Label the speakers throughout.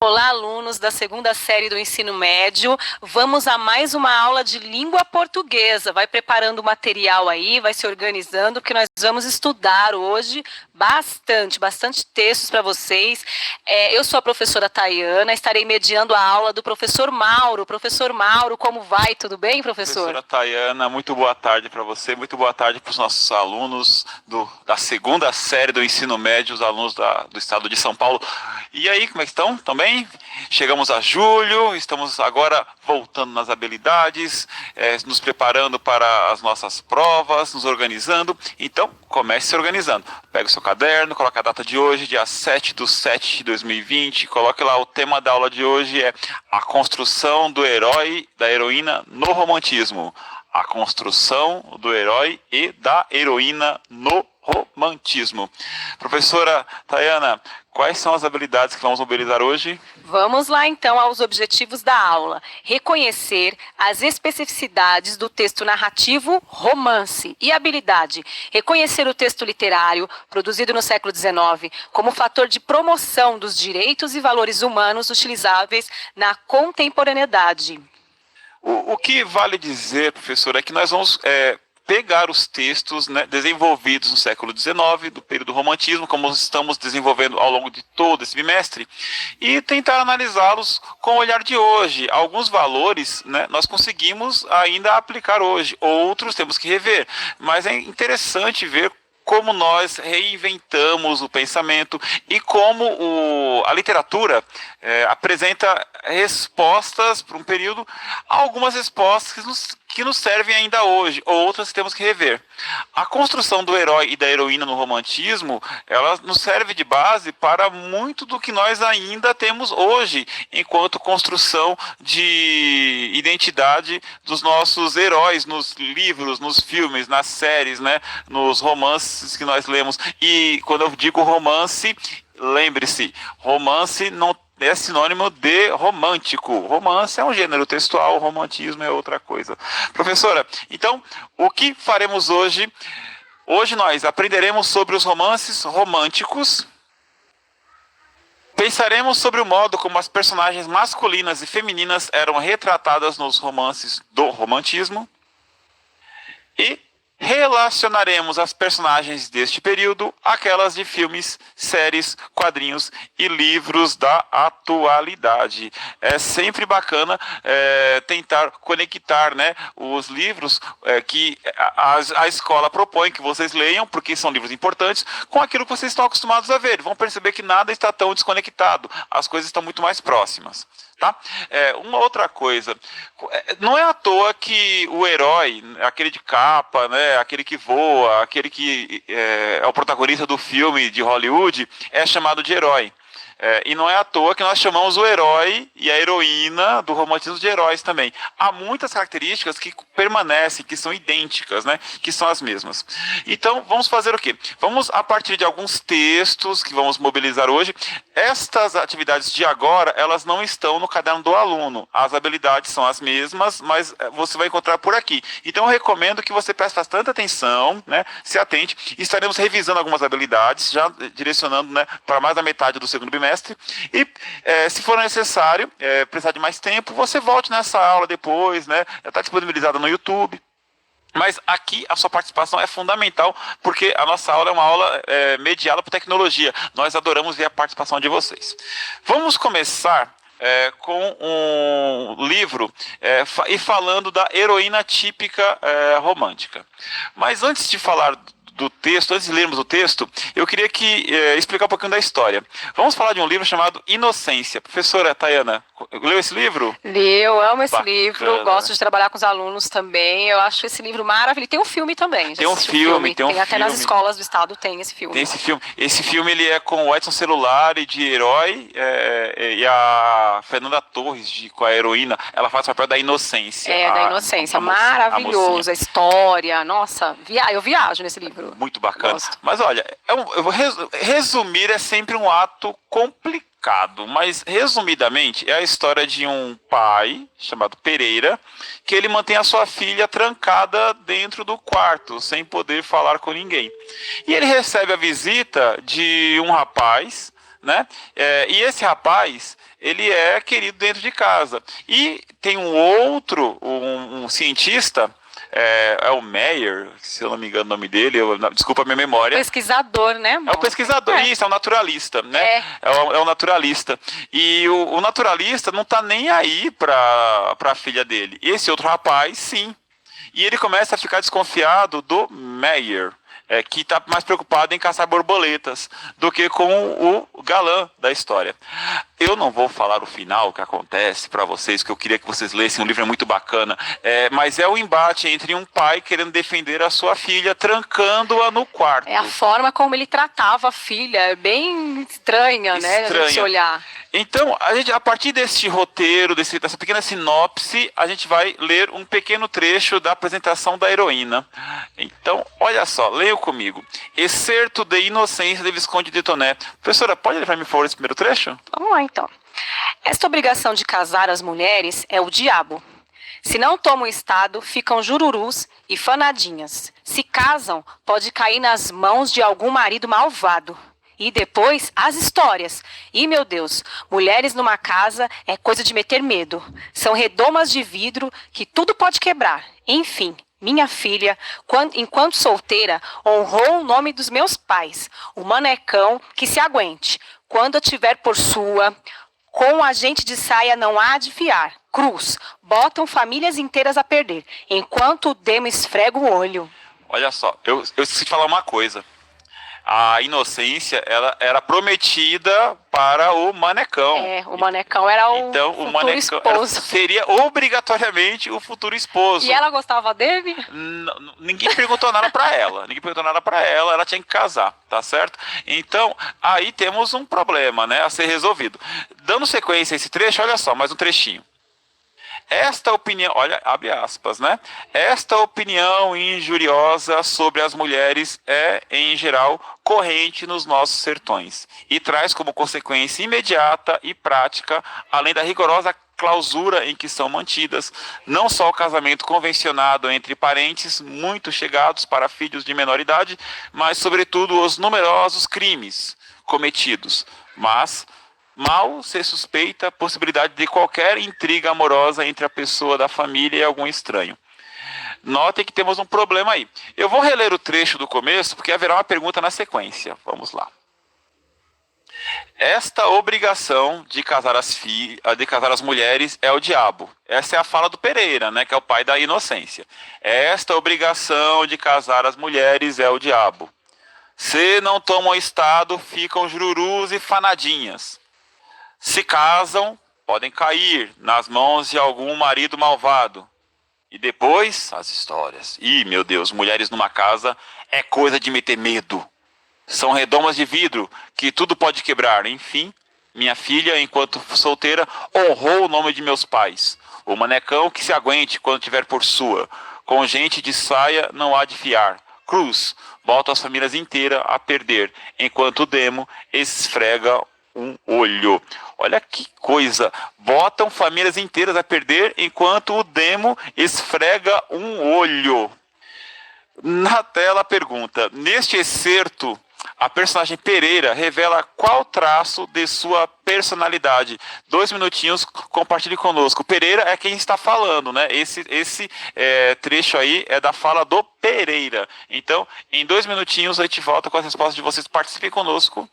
Speaker 1: Olá, alunos da segunda série do ensino médio. Vamos a mais uma aula de língua portuguesa. Vai preparando o material aí, vai se organizando, porque nós vamos estudar hoje bastante textos para vocês. Eu sou a professora Tayana, estarei mediando a aula do professor Mauro. Professor Mauro, como vai? Tudo bem, professor?
Speaker 2: Professora Tayana, muito boa tarde para você, muito boa tarde para os nossos alunos da segunda série do ensino médio, os alunos do estado de São Paulo. E aí, como é que estão? Estão bem? Chegamos a julho, estamos agora voltando nas habilidades, nos preparando para as nossas provas, nos organizando. Então, comece se organizando. Pega o seu caderno, coloca a data de hoje, dia 7/7/2020. Coloque lá o tema da aula de hoje, é a construção do herói, da heroína no romantismo. A construção do herói e da heroína no romantismo. Professora Tayana, quais são as habilidades que vamos mobilizar hoje?
Speaker 1: Vamos lá então aos objetivos da aula. Reconhecer as especificidades do texto narrativo romance e habilidade. Reconhecer o texto literário, produzido no século XIX, como fator de promoção dos direitos e valores humanos utilizáveis na contemporaneidade.
Speaker 2: O que vale dizer, professor, é que nós vamos pegar os textos, né, desenvolvidos no século XIX, do período do romantismo, como estamos desenvolvendo ao longo de todo esse bimestre, e tentar analisá-los com o olhar de hoje. Alguns valores, né, nós conseguimos ainda aplicar hoje, outros temos que rever, mas é interessante ver como nós reinventamos o pensamento e como a literatura apresenta respostas para um período, algumas respostas que nos servem ainda hoje, outras que temos que rever. A construção do herói e da heroína no romantismo, ela nos serve de base para muito do que nós ainda temos hoje, enquanto construção de identidade dos nossos heróis nos livros, nos filmes, nas séries, né, nos romances que nós lemos. E quando eu digo romance, lembre-se, romance não é sinônimo de romântico. Romance é um gênero textual, romantismo é outra coisa. Professora, então, o que faremos hoje? Hoje nós aprenderemos sobre os romances românticos, pensaremos sobre o modo como as personagens masculinas e femininas eram retratadas nos romances do romantismo e relacionaremos as personagens deste período àquelas de filmes, séries, quadrinhos e livros da atualidade. É sempre bacana tentar conectar, né, os livros que a escola propõe que vocês leiam, porque são livros importantes, com aquilo que vocês estão acostumados a ver. Vão perceber que nada está tão desconectado, as coisas estão muito mais próximas. Tá? Uma outra coisa, não é à toa que o herói, aquele de capa, né, aquele que voa, aquele que é o protagonista do filme de Hollywood, é chamado de herói. E não é à toa que nós chamamos o herói e a heroína do romantismo de heróis também. Há muitas características que permanecem, que são idênticas, né? Que são as mesmas. Então, vamos fazer o quê? Vamos, a partir de alguns textos que vamos mobilizar hoje, estas atividades de agora, elas não estão no caderno do aluno. As habilidades são as mesmas, mas você vai encontrar por aqui. Então, eu recomendo que você preste bastante atenção, né? Se atente. Estaremos revisando algumas habilidades, já direcionando, né, para mais da metade do segundo bimestre. E se for necessário, precisar de mais tempo, você volte nessa aula depois, né? Está disponibilizada no YouTube. Mas aqui a sua participação é fundamental, porque a nossa aula é uma aula mediada por tecnologia. Nós adoramos ver a participação de vocês. Vamos começar com um livro e falando da heroína típica romântica. Mas antes de falar do texto, antes de lermos o texto, eu queria explicar um pouquinho da história. Vamos falar de um livro chamado Inocência. Professora Tayana, leu esse livro?
Speaker 1: Eu amo esse livro, gosto de trabalhar com os alunos também, eu acho esse livro maravilhoso. Tem um filme também.
Speaker 2: Tem um filme.
Speaker 1: Até nas escolas do estado tem esse filme.
Speaker 2: Tem esse filme. Esse filme ele é com o Edson Celulari de herói e a Fernanda Torres com a heroína. Ela faz o papel da Inocência.
Speaker 1: Da Inocência. Maravilhoso, a história. Nossa, eu viajo nesse livro.
Speaker 2: Muito bacana.
Speaker 1: Gosto.
Speaker 2: Mas olha, eu vou resumir, é sempre um ato complicado, mas resumidamente é a história de um pai chamado Pereira, que ele mantém a sua filha trancada dentro do quarto, sem poder falar com ninguém. E ele recebe a visita de um rapaz, né? E esse rapaz, ele é querido dentro de casa. E tem um outro, um cientista, é o Meyer, se eu não me engano o nome dele, desculpa a minha memória.
Speaker 1: Pesquisador, né?
Speaker 2: É o pesquisador, isso, é o naturalista, né? É o naturalista. E o naturalista não tá nem aí para a filha dele. Esse outro rapaz, sim. E ele começa a ficar desconfiado do Meyer, que está mais preocupado em caçar borboletas do que com o galã da história. Eu não vou falar o final, o que acontece para vocês, que eu queria que vocês lessem, um livro é muito bacana, mas é o embate entre um pai querendo defender a sua filha, trancando-a no quarto.
Speaker 1: É a forma como ele tratava a filha, é bem estranha, né? A gente se olhar.
Speaker 2: Então, a partir desse roteiro, dessa pequena sinopse, a gente vai ler um pequeno trecho da apresentação da heroína. Então, olha só, leia comigo. Excerto de Inocência de Visconde de Toné. Professora, pode ler para mim, por favor, esse primeiro trecho?
Speaker 1: Vamos lá, então. Esta obrigação de casar as mulheres é o diabo. Se não tomam estado, ficam jururus e fanadinhas. Se casam, pode cair nas mãos de algum marido malvado. E depois, as histórias. E, meu Deus, mulheres numa casa é coisa de meter medo. São redomas de vidro que tudo pode quebrar. Enfim, minha filha, enquanto solteira, honrou o nome dos meus pais. O manecão que se aguente. Quando eu tiver por sua, com a gente de saia não há de fiar. Cruz, botam famílias inteiras a perder. Enquanto o demo esfrega o olho.
Speaker 2: Olha só, eu esqueci de falar uma coisa. A Inocência, ela era prometida para o manecão.
Speaker 1: O manecão era o
Speaker 2: então,
Speaker 1: futuro
Speaker 2: o manecão
Speaker 1: esposo.
Speaker 2: Seria obrigatoriamente o futuro esposo.
Speaker 1: E ela gostava dele?
Speaker 2: Ninguém perguntou nada para ela. Ela tinha que casar, tá certo? Então, aí temos um problema, né, a ser resolvido. Dando sequência a esse trecho, olha só, mais um trechinho. Esta opinião, olha, abre aspas, né? Esta opinião injuriosa sobre as mulheres é, em geral, corrente nos nossos sertões e traz como consequência imediata e prática, além da rigorosa clausura em que são mantidas, não só o casamento convencionado entre parentes muito chegados para filhos de menor idade, mas, sobretudo, os numerosos crimes cometidos, mas mal se suspeita a possibilidade de qualquer intriga amorosa entre a pessoa da família e algum estranho. Notem que temos um problema aí. Eu vou reler o trecho do começo, porque haverá uma pergunta na sequência. Vamos lá. Esta obrigação de casar as mulheres é o diabo. Essa é a fala do Pereira, né, que é o pai da Inocência. Esta obrigação de casar as mulheres é o diabo. Se não tomam estado, ficam jururus e fanadinhas. Se casam, podem cair nas mãos de algum marido malvado. E depois, as histórias. Ih, meu Deus, mulheres numa casa é coisa de meter medo. São redomas de vidro que tudo pode quebrar. Enfim, minha filha, enquanto solteira, honrou o nome de meus pais. O manecão que se aguente quando tiver por sua. Com gente de saia não há de fiar. Cruz, bota as famílias inteiras a perder, enquanto o demo esfrega um olho. Olha que coisa. Botam famílias inteiras a perder enquanto o demo esfrega um olho. Na tela a pergunta. Neste excerto, a personagem Pereira revela qual traço de sua personalidade. 2 minutinhos, compartilhe conosco. Pereira é quem está falando, né? Esse trecho aí é da fala do Pereira. Então, em 2 minutinhos, a gente volta com as respostas de vocês. Participem conosco.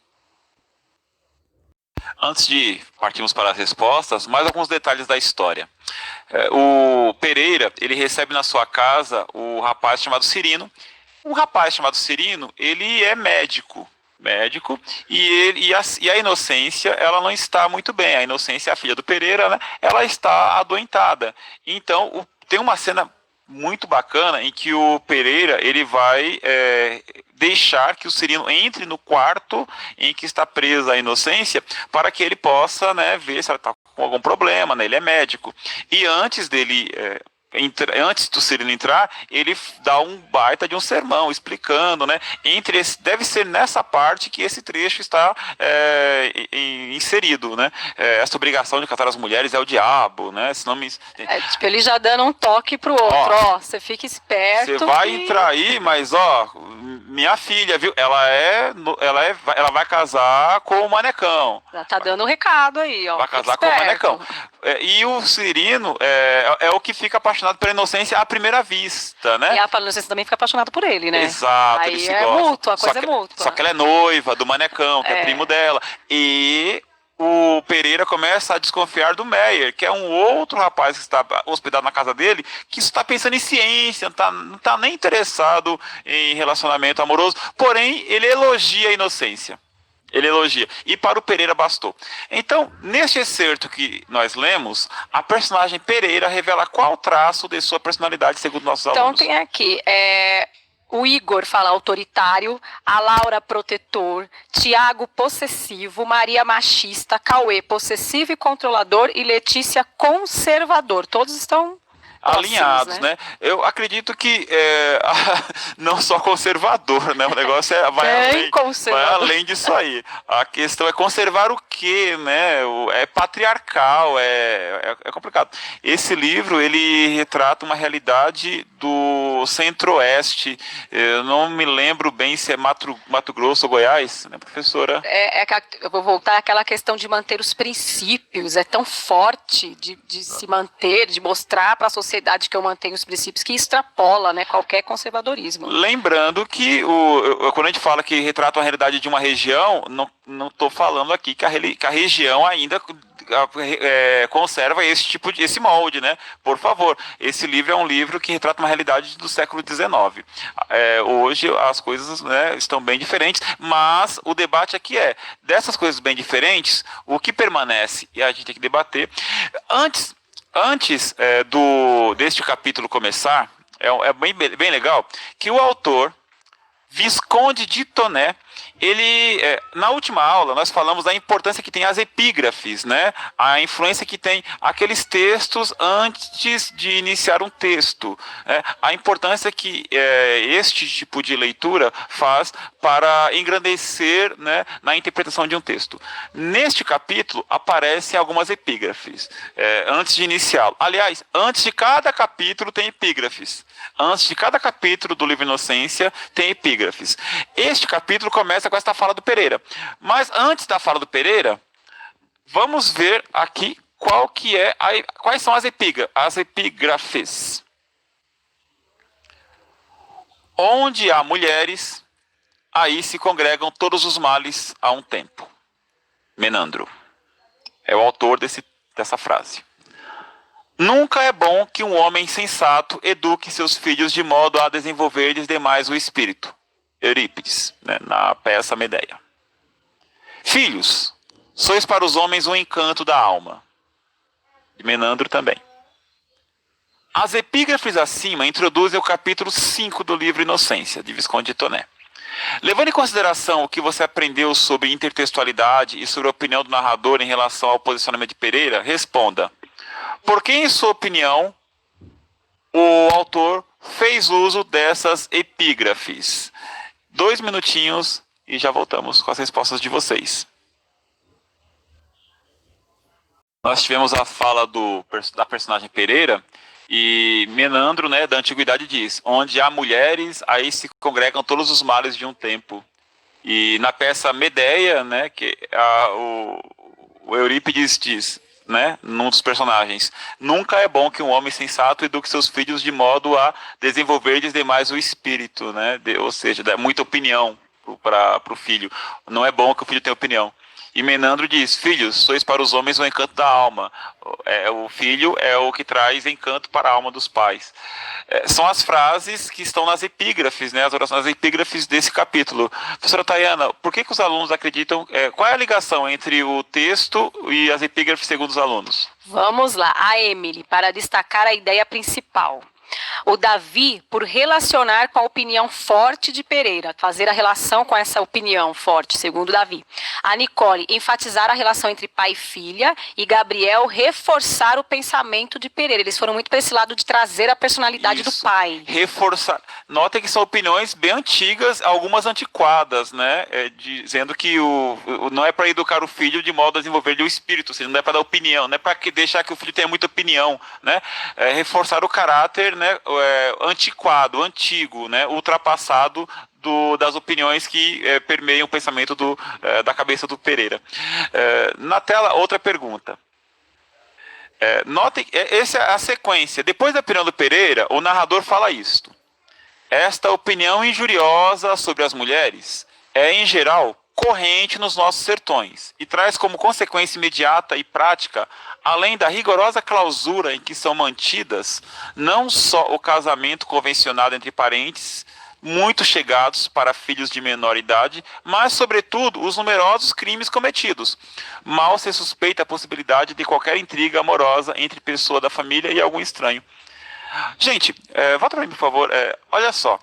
Speaker 2: Antes de partirmos para as respostas, mais alguns detalhes da história. O Pereira, ele recebe na sua casa o rapaz chamado Cirino. Um rapaz chamado Cirino, ele é médico, e a Inocência, ela não está muito bem. A Inocência, a filha do Pereira, né, ela está adoentada. Então, tem uma cena muito bacana em que o Pereira ele vai deixar que o Cirino entre no quarto em que está presa a Inocência para que ele possa, né, ver se ela está com algum problema, né, ele é médico. E antes antes do Cirino entrar, ele dá um baita de um sermão explicando, né? Deve ser nessa parte que esse trecho está inserido, né? Essa obrigação de casar as mulheres é o diabo, né?
Speaker 1: Tipo, ele já dando um toque pro outro, ó, você fica esperto.
Speaker 2: Você vai entrar aí, mas minha filha, viu? Ela vai casar com o Manecão.
Speaker 1: Já tá dando um recado aí, ó.
Speaker 2: Vai casar com o Manecão. E o Cirino é o que fica apaixonado pela inocência à primeira vista, né?
Speaker 1: E a inocência também fica apaixonada por ele, né?
Speaker 2: Exato.
Speaker 1: Aí é mútuo, a coisa é mútua.
Speaker 2: Só que ela é noiva do Manecão, que é primo dela. E o Pereira começa a desconfiar do Meyer, que é um outro rapaz que está hospedado na casa dele, que está pensando em ciência, não está nem interessado em relacionamento amoroso, porém ele elogia a inocência. Ele elogia. E para o Pereira bastou. Então, neste excerto que nós lemos, a personagem Pereira revela qual traço de sua personalidade, segundo nossos alunos.
Speaker 1: Então tem aqui, o Igor fala autoritário, a Laura protetor, Tiago possessivo, Maria machista, Cauê possessivo e controlador e Letícia conservador. Todos estão
Speaker 2: alinhados, né? Eu acredito que não só conservador, né? O negócio vai além disso aí. A questão é conservar o quê, né? É patriarcal, é complicado. Esse livro, ele retrata uma realidade do centro-oeste. Eu não me lembro bem se é Mato Grosso ou Goiás, né, professora?
Speaker 1: Eu vou voltar àquela questão de manter os princípios. É tão forte de se manter, de mostrar para a sociedade que eu mantenho os princípios, que extrapola, né, qualquer conservadorismo.
Speaker 2: Lembrando que quando a gente fala que retrata a realidade de uma região, não estou falando aqui que a região ainda conserva esse molde, né? Por favor, esse livro é um livro que retrata uma realidade do século XIX. Hoje as coisas, né, estão bem diferentes, mas o debate aqui dessas coisas bem diferentes, o que permanece, e a gente tem que debater. Antes deste capítulo começar, é bem legal que o autor, Visconde de Toné, na última aula nós falamos da importância que tem as epígrafes, né? A influência que tem aqueles textos antes de iniciar um texto, né? A importância que este tipo de leitura faz para engrandecer, né, na interpretação de um texto. Neste capítulo aparecem algumas epígrafes antes de iniciá-lo. Aliás, antes de cada capítulo tem epígrafes. Antes de cada capítulo do livro Inocência tem epígrafes. Este capítulo começa com esta fala do Pereira. Mas antes da fala do Pereira, vamos ver aqui quais são as epígrafes. Onde há mulheres, aí se congregam todos os males a um tempo. Menandro é o autor dessa frase. Nunca é bom que um homem sensato eduque seus filhos de modo a desenvolver-lhes demais o espírito. Eurípides, né, na peça Medeia. Filhos, sois para os homens um encanto da alma. De Menandro também. As epígrafes acima introduzem o capítulo 5 do livro Inocência, de Visconde de Toné. Levando em consideração o que você aprendeu sobre intertextualidade e sobre a opinião do narrador em relação ao posicionamento de Pereira, responda: por que, em sua opinião, o autor fez uso dessas epígrafes? 2 minutinhos e já voltamos com as respostas de vocês. Nós tivemos a fala da personagem Pereira e Menandro, né, da antiguidade diz: onde há mulheres, aí se congregam todos os males de um tempo. E na peça Medeia, né, que o Eurípides diz, né, num dos personagens: nunca é bom que um homem sensato eduque seus filhos de modo a desenvolver-lhes demais o espírito, né, ou seja, dá muita opinião para o filho. Não é bom que o filho tenha opinião. E Menandro diz: filhos, sois para os homens o encanto da alma. O filho é o que traz encanto para a alma dos pais. São as frases que estão nas epígrafes, né, as orações, as epígrafes desse capítulo. Professora Tayana, por que os alunos acreditam? Qual é a ligação entre o texto e as epígrafes segundo os alunos?
Speaker 1: Vamos lá, a Emily, para destacar a ideia principal. O Davi, por relacionar com a opinião forte de Pereira, fazer a relação com essa opinião forte, segundo Davi. A Nicole, enfatizar a relação entre pai e filha. E Gabriel, reforçar o pensamento de Pereira. Eles foram muito para esse lado de trazer a personalidade do pai.
Speaker 2: Reforçar. Notem que são opiniões bem antigas, algumas antiquadas, né? Dizendo que não é para educar o filho de modo a desenvolver-lhe o espírito, não é para dar opinião, não é para deixar que o filho tenha muita opinião, né? Reforçar o caráter, né, antiquado, antigo, né, ultrapassado das opiniões que permeiam o pensamento da cabeça do Pereira. Na tela, outra pergunta. Notem, essa é a sequência. Depois da opinião do Pereira, o narrador fala isto. Esta opinião injuriosa sobre as mulheres é, em geral, corrente nos nossos sertões e traz como consequência imediata e prática, além da rigorosa clausura em que são mantidas, não só o casamento convencionado entre parentes muito chegados para filhos de menor idade, mas, sobretudo, os numerosos crimes cometidos. Mal se suspeita a possibilidade de qualquer intriga amorosa entre pessoa da família e algum estranho. Gente, volta para mim, por favor. Olha só.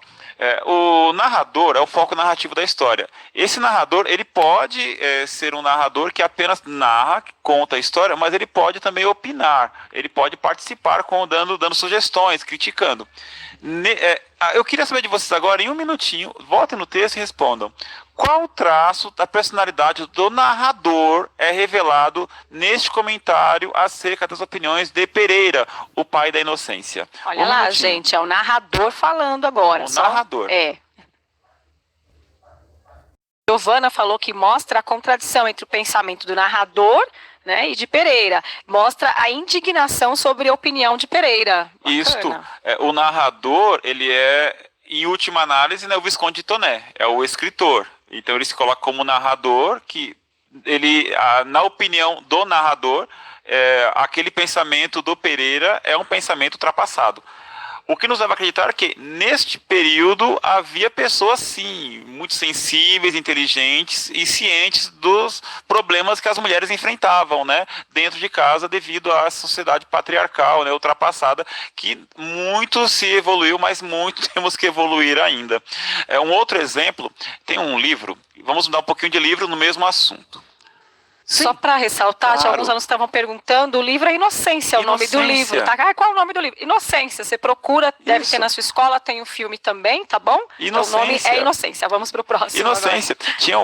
Speaker 2: O narrador é o foco narrativo da história. Esse narrador, ele pode ser um narrador que apenas narra, conta a história, mas ele pode também opinar. Ele pode participar dando sugestões, criticando. Eu queria saber de vocês agora, em um minutinho, voltem no texto e respondam. Qual traço da personalidade do narrador é revelado neste comentário acerca das opiniões de Pereira, o pai da inocência?
Speaker 1: Olha lá, gente, é o narrador falando agora.
Speaker 2: O narrador.
Speaker 1: Giovana falou que mostra a contradição entre o pensamento do narrador, né, e de Pereira. Mostra a indignação sobre a opinião de Pereira. Bacana.
Speaker 2: Isto, o narrador, ele é, em última análise, né, o Visconde de Toné, é o escritor. Então ele se coloca como narrador, que ele, na opinião do narrador, aquele pensamento do Pereira é um pensamento ultrapassado. O que nos leva a acreditar que, neste período, havia pessoas, sim, muito sensíveis, inteligentes e cientes dos problemas que as mulheres enfrentavam, né, dentro de casa, devido à sociedade patriarcal, né, ultrapassada, que muito se evoluiu, mas muito temos que evoluir ainda. Um outro exemplo, tem um livro, vamos mudar um pouquinho de livro no mesmo assunto. Sim,
Speaker 1: só para ressaltar,
Speaker 2: claro.
Speaker 1: Alguns anos estavam perguntando, o livro é Inocência, o nome do livro, tá? Qual é o nome do livro? Inocência, você procura, deve ter na sua escola, tem o filme também, tá bom?
Speaker 2: Inocência.
Speaker 1: Então, o nome é Inocência, vamos pro próximo.
Speaker 2: Inocência, agora. Tinha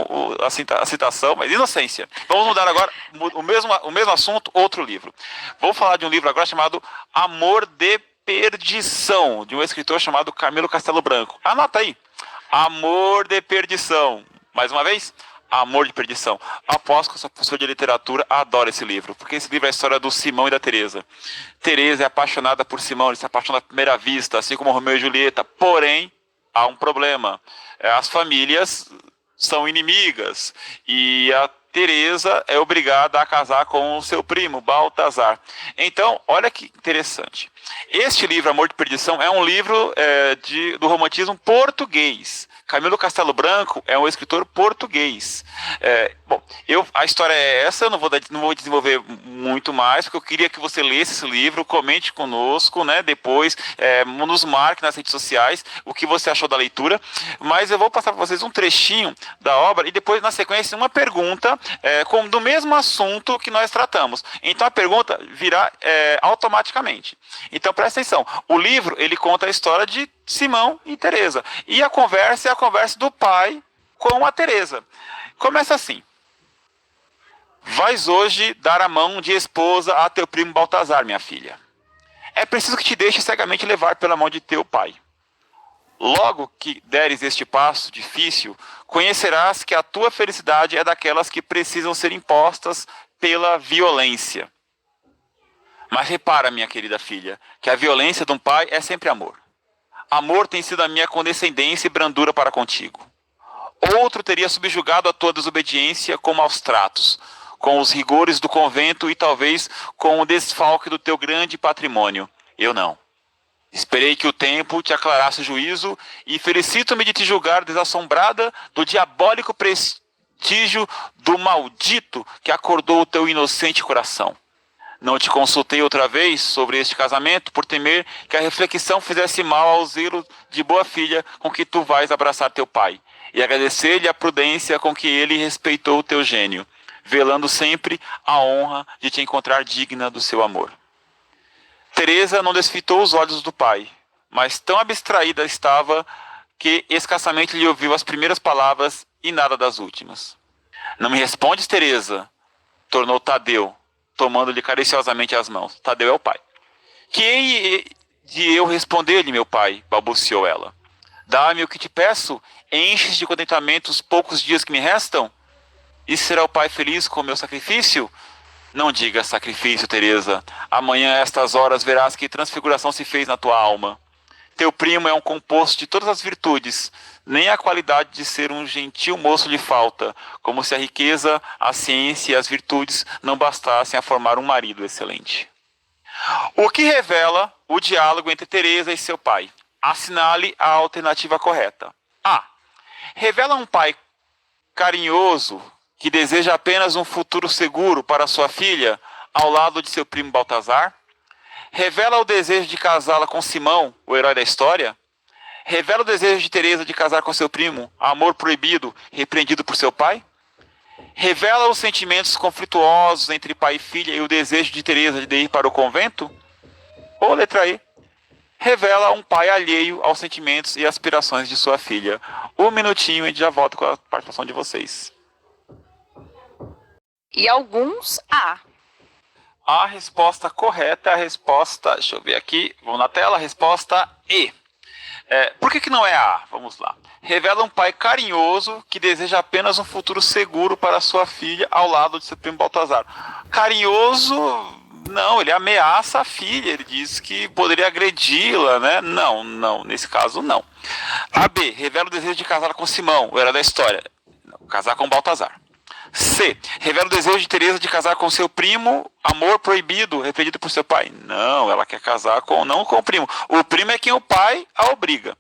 Speaker 2: a citação, mas Inocência. Vamos mudar agora, o mesmo assunto, outro livro. Vamos falar de um livro agora chamado Amor de Perdição, de um escritor chamado Camilo Castelo Branco. Anota aí, Amor de Perdição, mais uma vez. Amor de Perdição. Aposto que eu sou professor de literatura, adoro esse livro, porque esse livro é a história do Simão e da Teresa. Teresa é apaixonada por Simão, ele se apaixona à primeira vista, assim como Romeu e Julieta. Porém, há um problema. As famílias são inimigas e a Teresa é obrigada a casar com o seu primo, Baltazar. Então, olha que interessante. Este livro, Amor de Perdição, é um livro do romantismo português. Camilo Castelo Branco é um escritor português. A história é essa, eu não vou desenvolver muito mais, porque eu queria que você lesse esse livro, comente conosco, né, depois nos marque nas redes sociais o que você achou da leitura, mas eu vou passar para vocês um trechinho da obra e depois, na sequência, uma pergunta do mesmo assunto que nós tratamos. Então a pergunta virá automaticamente. Então presta atenção, o livro ele conta a história de Simão e Teresa. E a conversa é a conversa do pai com a Teresa. Começa assim. Vais hoje dar a mão de esposa a teu primo Baltazar, minha filha. É preciso que te deixes cegamente levar pela mão de teu pai. Logo que deres este passo difícil, conhecerás que a tua felicidade é daquelas que precisam ser impostas pela violência. Mas repara, minha querida filha, que a violência de um pai é sempre amor. Amor tem sido a minha condescendência e brandura para contigo. Outro teria subjugado a tua desobediência com maus tratos, com os rigores do convento e talvez com o desfalque do teu grande patrimônio. Eu não. Esperei que o tempo te aclarasse o juízo e felicito-me de te julgar desassombrada do diabólico prestígio do maldito que acordou o teu inocente coração. Não te consultei outra vez sobre este casamento por temer que a reflexão fizesse mal ao zelo de boa filha com que tu vais abraçar teu pai, e agradecer-lhe a prudência com que ele respeitou o teu gênio, velando sempre a honra de te encontrar digna do seu amor. Teresa não desfitou os olhos do pai, mas tão abstraída estava que escassamente lhe ouviu as primeiras palavras e nada das últimas. Não me respondes, Teresa? Tornou Tadeu, tomando-lhe cariciosamente as mãos. Tadeu é o pai. Que hei de eu responder-lhe, meu pai? Balbuciou ela. Dá-me o que te peço, enches de contentamento os poucos dias que me restam? E será o Pai feliz com o meu sacrifício? Não digas sacrifício, Teresa. Amanhã, a estas horas, verás que transfiguração se fez na tua alma. Teu primo é um composto de todas as virtudes. Nem a qualidade de ser um gentil moço lhe falta, como se a riqueza, a ciência e as virtudes não bastassem a formar um marido excelente. O que revela o diálogo entre Teresa e seu pai? Assinale a alternativa correta. A. Revela um pai carinhoso que deseja apenas um futuro seguro para sua filha ao lado de seu primo Baltazar? Revela o desejo de casá-la com Simão, o herói da história? Revela o desejo de Teresa de casar com seu primo, amor proibido, repreendido por seu pai? Revela os sentimentos conflituosos entre pai e filha e o desejo de Teresa de ir para o convento? Ou letra E. Revela um pai alheio aos sentimentos e aspirações de sua filha. Um minutinho e já volto com a participação de vocês.
Speaker 1: E alguns A.
Speaker 2: A resposta correta é a resposta, deixa eu ver aqui, vamos na tela, a resposta E. Por que não é A? Vamos lá. Revela um pai carinhoso que deseja apenas um futuro seguro para sua filha ao lado de seu primo Baltazar. Carinhoso, não, ele ameaça a filha, ele diz que poderia agredi-la, né? Não, nesse caso não. A B, revela o desejo de casar com Simão, o herói da história. Não, casar com Baltazar. C. Revela o desejo de Teresa de casar com seu primo, amor proibido, repreendido por seu pai. Não, ela quer casar não com o primo. O primo é quem o pai a obriga.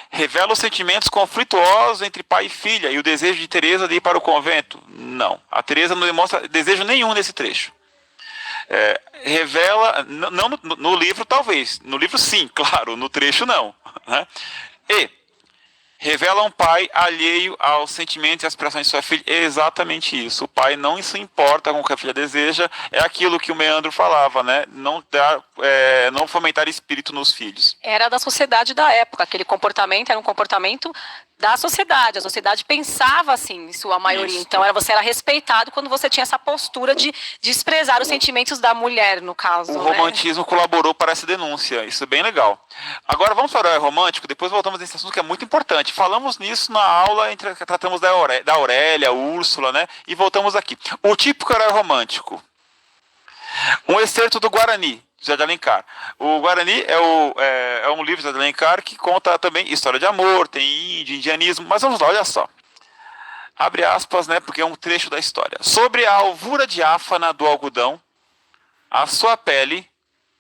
Speaker 2: Revela os sentimentos conflituosos entre pai e filha e o desejo de Teresa de ir para o convento. Não, a Teresa não demonstra desejo nenhum nesse trecho. Revela, não no livro talvez, no livro sim, claro, no trecho não. Né? E. Revela um pai alheio aos sentimentos e aspirações de sua filha. É exatamente isso. O pai não se importa com o que a filha deseja. É aquilo que o Meandro falava, né? Não fomentar espírito nos filhos.
Speaker 1: Era da sociedade da época. Aquele comportamento era um comportamento da sociedade. A sociedade pensava assim, em sua maioria. Isso. Então você era respeitado quando você tinha essa postura de desprezar os sentimentos da mulher, no caso.
Speaker 2: O romantismo colaborou para essa denúncia. Isso é bem legal. Agora vamos para o herói romântico. Depois voltamos nesse assunto que é muito importante. Falamos nisso na aula, tratamos da Aurélia, Úrsula, né? E voltamos aqui. O típico herói romântico. Um excerto do Guarani, José de Alencar. O Guarani é um livro de José de Alencar que conta também história de amor, tem índio, indianismo. Mas vamos lá, olha só. Abre aspas, né? Porque é um trecho da história. Sobre a alvura diáfana do algodão, a sua pele,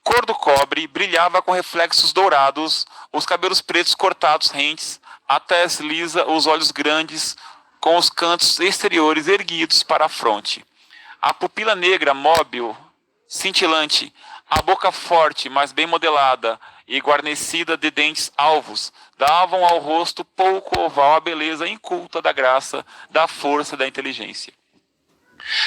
Speaker 2: cor do cobre, brilhava com reflexos dourados, os cabelos pretos cortados rentes, a tez lisa, os olhos grandes, com os cantos exteriores erguidos para a fronte. A pupila negra, móvel, cintilante, a boca forte, mas bem modelada e guarnecida de dentes alvos, davam ao rosto pouco oval a beleza inculta da graça, da força e da inteligência.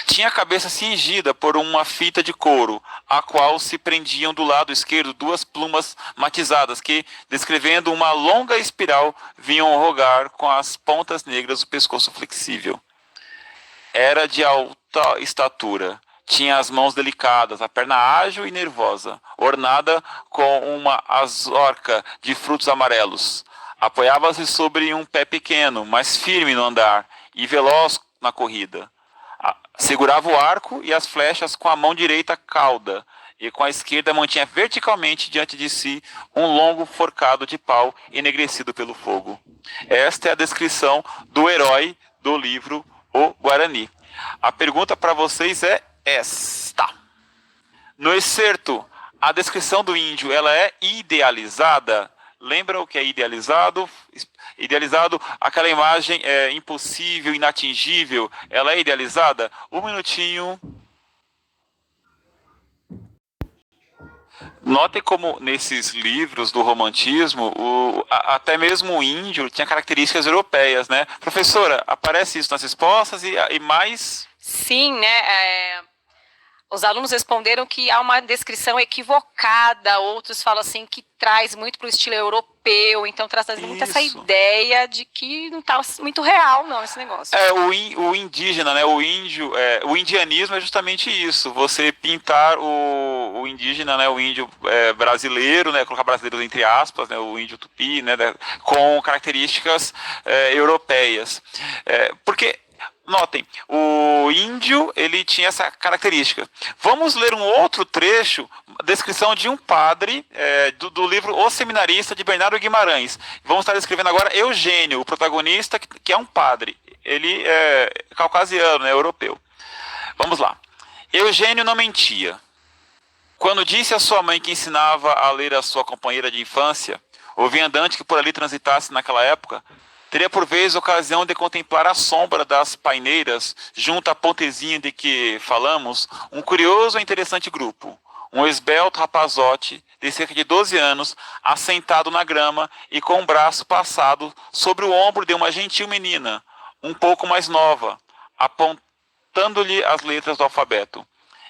Speaker 2: Tinha a cabeça cingida por uma fita de couro, a qual se prendiam do lado esquerdo duas plumas matizadas que, descrevendo uma longa espiral, vinham rogar com as pontas negras o pescoço flexível. Era de alta estatura. Tinha as mãos delicadas, a perna ágil e nervosa, ornada com uma azorca de frutos amarelos. Apoiava-se sobre um pé pequeno, mas firme no andar, e veloz na corrida. Segurava o arco e as flechas com a mão direita cauda, e com a esquerda mantinha verticalmente diante de si um longo forcado de pau enegrecido pelo fogo. Esta é a descrição do herói do livro O Guarani. A pergunta para vocês é esta. No excerto, a descrição do índio ela é idealizada? Lembra o que é idealizado? Idealizado, aquela imagem impossível, inatingível, ela é idealizada? Um minutinho. Notem como nesses livros do romantismo, até mesmo o índio tinha características europeias, né? Professora, aparece isso nas respostas e mais?
Speaker 1: Sim, né? Os alunos responderam que há uma descrição equivocada, outros falam assim que traz muito para o estilo europeu, então traz muito essa ideia de que não está muito real, não, esse negócio.
Speaker 2: O indígena, né, o índio, o indianismo é justamente isso, você pintar o indígena, né, o índio brasileiro, né, colocar brasileiros entre aspas, né, o índio tupi, né, com características europeias. Porque notem, o índio, ele tinha essa característica. Vamos ler um outro trecho, descrição de um padre, do livro O Seminarista, de Bernardo Guimarães. Vamos estar descrevendo agora Eugênio, o protagonista, que é um padre. Ele é caucasiano, né, europeu. Vamos lá. Eugênio não mentia. Quando disse à sua mãe que ensinava a ler a sua companheira de infância, o viandante que por ali transitasse naquela época, teria por vez ocasião de contemplar a sombra das paineiras, junto à pontezinha de que falamos, um curioso e interessante grupo. Um esbelto rapazote, de cerca de 12 anos, assentado na grama e com o braço passado sobre o ombro de uma gentil menina, um pouco mais nova, apontando-lhe as letras do alfabeto.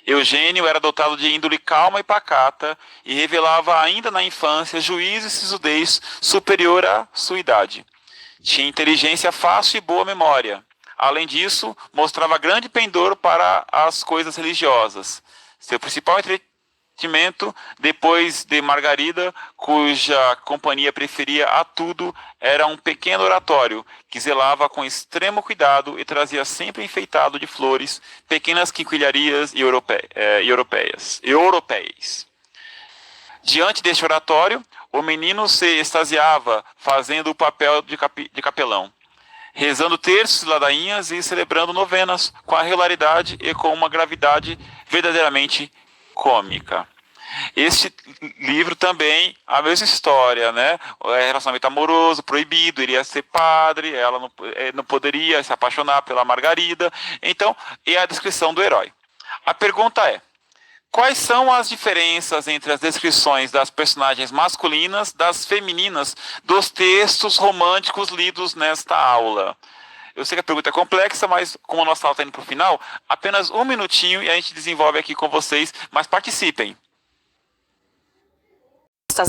Speaker 2: Eugênio era dotado de índole calma e pacata e revelava ainda na infância juízo e sisudez superior à sua idade. Tinha inteligência fácil e boa memória. Além disso, mostrava grande pendor para as coisas religiosas. Seu principal entretenimento, depois de Margarida, cuja companhia preferia a tudo, era um pequeno oratório, que zelava com extremo cuidado e trazia sempre enfeitado de flores, pequenas quinquilharias europeias. Diante deste oratório, o menino se extasiava, fazendo o papel de capelão, rezando terços e ladainhas e celebrando novenas, com a regularidade e com uma gravidade verdadeiramente cômica. Este livro também, a mesma história, né? Relacionamento amoroso, proibido, iria ser padre, ela não poderia se apaixonar pela Margarida. Então, é a descrição do herói. A pergunta é: quais são as diferenças entre as descrições das personagens masculinas das femininas dos textos românticos lidos nesta aula? Eu sei que a pergunta é complexa, mas como a nossa aula está indo para o final, apenas um minutinho e a gente desenvolve aqui com vocês, mas participem.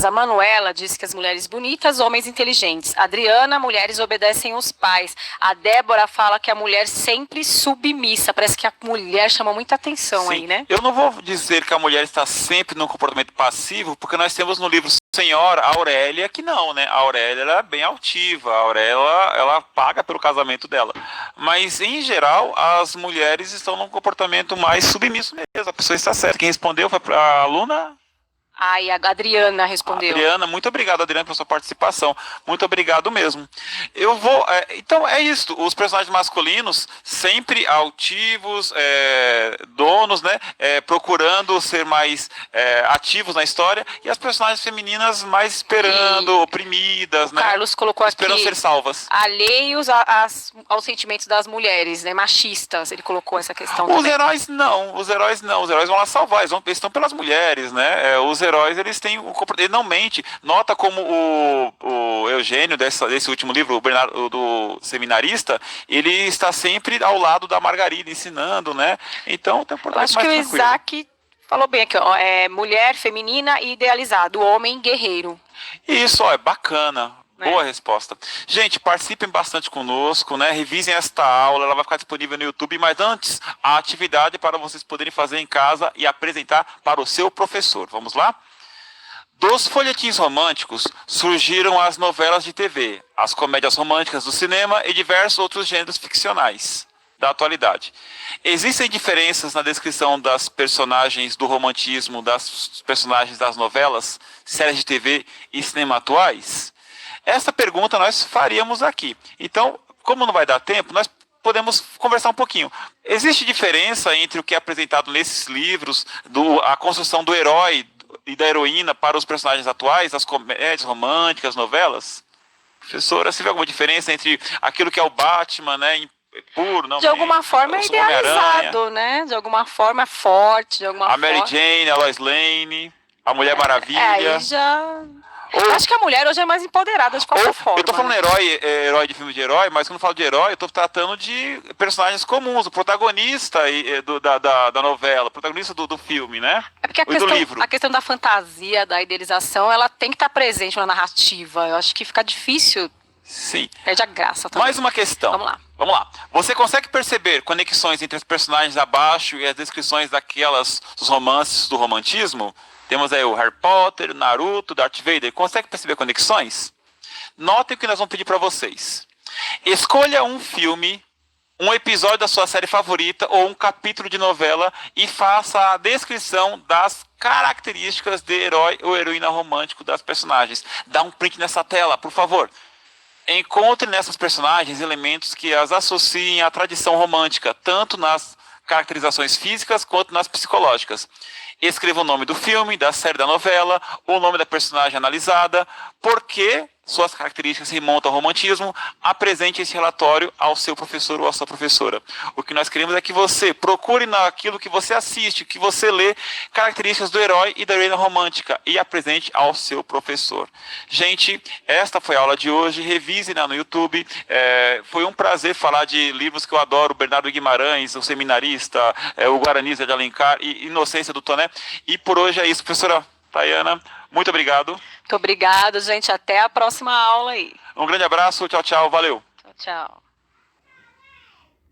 Speaker 1: A Manuela diz que as mulheres bonitas, homens inteligentes. A Adriana, mulheres obedecem os pais. A Débora fala que a mulher sempre submissa. Parece que a mulher chama muita atenção. Sim, aí, né?
Speaker 2: Eu não vou dizer que a mulher está sempre num comportamento passivo, porque nós temos no livro Senhora, a Aurélia, que não, né? A Aurélia ela é bem altiva, a Aurélia ela paga pelo casamento dela. Mas, em geral, as mulheres estão num comportamento mais submisso mesmo. A pessoa está certa. Quem respondeu foi a aluna...
Speaker 1: Ai, a Adriana respondeu.
Speaker 2: Adriana, muito obrigado, Adriana, pela sua participação. Muito obrigado mesmo. Eu vou. Então é isso. Os personagens masculinos sempre altivos, donos, né? Procurando ser mais ativos na história, e as personagens femininas mais esperando, oprimidas, né?
Speaker 1: Carlos colocou
Speaker 2: esperando
Speaker 1: aqui,
Speaker 2: ser salvas.
Speaker 1: Alheios aos sentimentos das mulheres, né? Machistas. Ele colocou essa questão.
Speaker 2: Os heróis não. Os heróis vão lá salvar. Eles estão pelas mulheres, né? Os heróis, eles têm ele não mente. Nota como o Eugênio desse último livro, o Bernardo, do Seminarista, ele está sempre ao lado da Margarida ensinando, né? Então tem um português mais tranquilo.
Speaker 1: Acho que o Isaac falou bem aqui, ó, mulher feminina e idealizado, homem guerreiro.
Speaker 2: Isso, ó, é bacana. Boa resposta. Gente, participem bastante conosco, né? Revisem esta aula, ela vai ficar disponível no YouTube, mas antes, a atividade para vocês poderem fazer em casa e apresentar para o seu professor. Vamos lá? Dos folhetins românticos surgiram as novelas de TV, as comédias românticas do cinema e diversos outros gêneros ficcionais da atualidade. Existem diferenças na descrição das personagens do romantismo, das personagens das novelas, séries de TV e cinema atuais? Essa pergunta nós faríamos aqui. Então, como não vai dar tempo, nós podemos conversar um pouquinho. Existe diferença entre o que é apresentado nesses livros, a construção do herói e da heroína para os personagens atuais, as comédias românticas, novelas? Professora, você vê alguma diferença entre aquilo que é o Batman, né, puro, não?
Speaker 1: De alguma forma é idealizado, né? De alguma forma é forte, de alguma forma.
Speaker 2: A Mary Jane, a Lois Lane, a Mulher Maravilha.
Speaker 1: Aí já... Eu acho que a mulher hoje é mais empoderada de qualquer forma.
Speaker 2: Eu tô falando herói de filme de herói, mas quando eu falo de herói, eu tô tratando de personagens comuns, o protagonista da novela, o protagonista do filme, né?
Speaker 1: É porque
Speaker 2: do livro.
Speaker 1: A questão da fantasia, da idealização, ela tem que estar presente na narrativa. Eu acho que fica difícil.
Speaker 2: Sim.
Speaker 1: Perde a graça também.
Speaker 2: Mais uma questão. Vamos lá. Você consegue perceber conexões entre os personagens abaixo e as descrições dos romances do romantismo? Temos aí o Harry Potter, o Naruto, Darth Vader. Consegue perceber conexões? Notem o que nós vamos pedir para vocês. Escolha um filme, um episódio da sua série favorita ou um capítulo de novela e faça a descrição das características de herói ou heroína romântico das personagens. Dá um print nessa tela, por favor. Encontre nessas personagens elementos que as associem à tradição romântica, tanto nas caracterizações físicas quanto nas psicológicas. Escreva o nome do filme, da série, da novela, o nome da personagem analisada, porque suas características remontam ao romantismo. Apresente esse relatório ao seu professor ou à sua professora. O que nós queremos é que você procure naquilo que você assiste, que você lê, características do herói e da heroína romântica e apresente ao seu professor. Gente, esta foi a aula de hoje. Revise no YouTube. Foi um prazer falar de livros que eu adoro, Bernardo Guimarães, O Seminarista, o Guarani de Alencar e Inocência do Toné. E por hoje é isso, professora Tayana. Muito obrigado.
Speaker 1: Muito obrigada, gente. Até a próxima aula aí.
Speaker 2: Um grande abraço. Tchau, tchau. Valeu.
Speaker 1: Tchau, tchau.